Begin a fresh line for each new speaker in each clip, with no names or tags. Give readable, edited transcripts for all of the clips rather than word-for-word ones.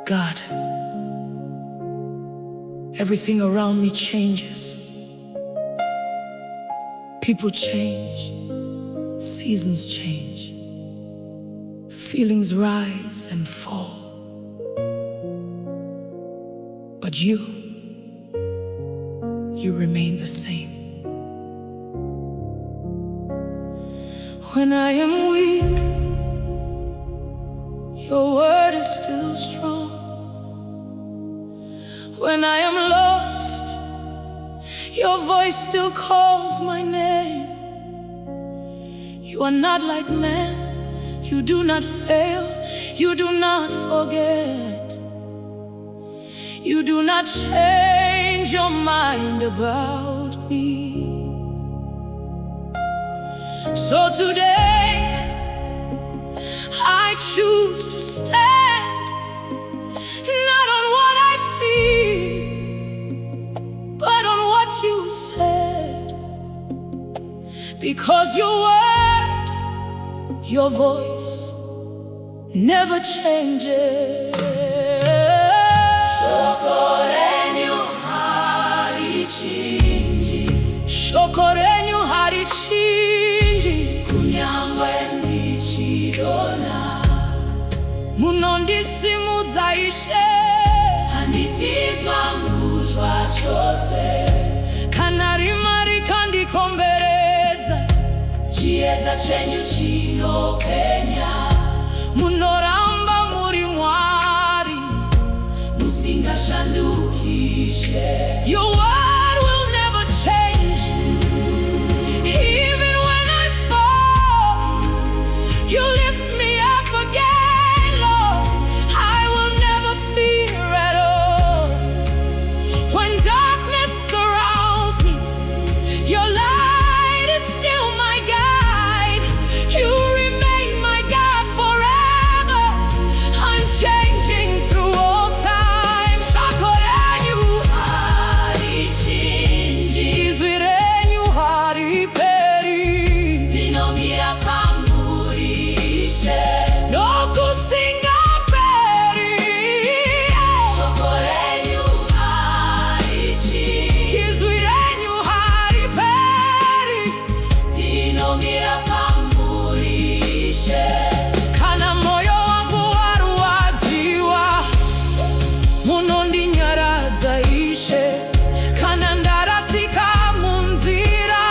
God, everything around me changes. People change, seasons change, feelings rise and fall. But you remain the same. When I am weak, your word is still strong. When I am lost, your voice still calls my name. You are not like man, you do not fail, you do not forget. You do not change your mind about me. So today, I choose to stand, not on what I feel, but on what you said. Because your word, your voice never changes. Shoko Renyu Harichinji, Shoko Renyu Harichinji, kunyangwe ndichidona munondisimudza Ishe, handitizwa muzva chose. Kana rima rikandikomberedza, chiedza chenyu chinopenya. Munoramba muri Mwari, musingashandukishe. Your word will never change. Even when I fall, you lift me up again, Lord. I will never fear at all. When darkness surrounds me, your light is still my guide. You remain my God forever, unchanging through all time. Shoko Renyu Harichinji, izwi renyu hariperi, ndinomira pamurishe, nokusingaperi. Shoko Renyu Harichinji, izwi renyu hariperi, ndinomira pamurishe. Kana moyo wangu warwadziwa, munondinyaradza Ishe. Kana ndarasika munzira,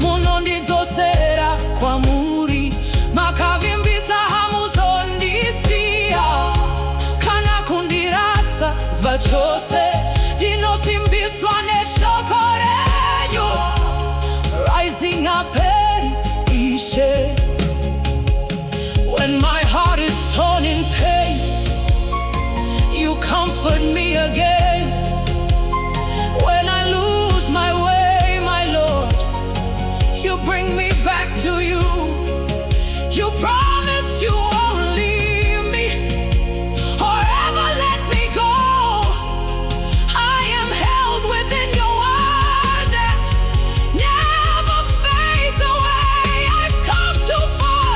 munondidzosera kwamuri. Makavimbisa hamuzondisiya, kana kundirasa zuva chose. Ndinosimbiswa neshoko renyu, rising up early, Ishe. When my heart is torn in pain, you comfort me again. When I lose my way, my Lord, you bring me back to you. You promise you won't leave me or ever let me go. I am held within your word that never fades away. I've come too far.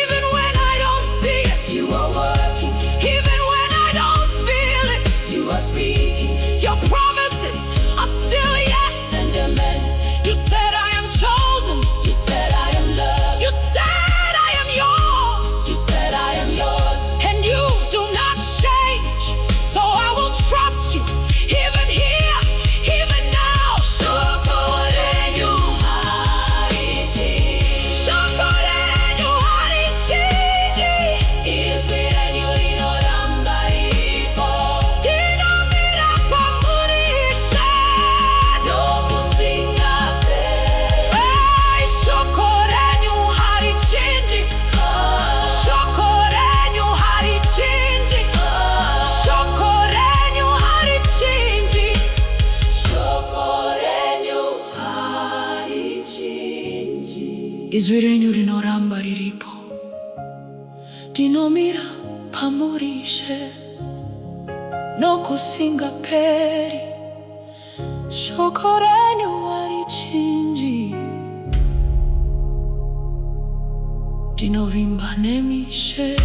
Even when I don't see it, you are working. Even when I don't feel it, you are speaking. Your promises are still yes and amen. You said I am chosen. You said I am loved. You said I am yours. You said I am yours. And you do not change. So I will trust you, even here, even now. Shoko Renyu Harichinji, Shoko Renyu Harichinji, izwi renyu rinoramba ripo. Ndinomira pamurishe, nokusingaperi. Hey, Shoko Renyu Harichinji, Shoko Renyu Harichinji, Shoko Renyu Harichinji, Shoko Renyu Harichinji, izwi renyu rinoramba riripo. Ndinomira pamurishe, nokusingaperi. Shoko Renyu Harichinji. Ndinovimba nemishe.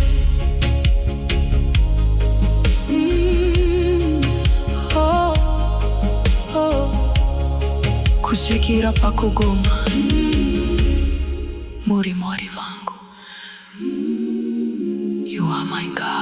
Oh, oh. Kusikira pakugoma. Muri vangu. You are my God.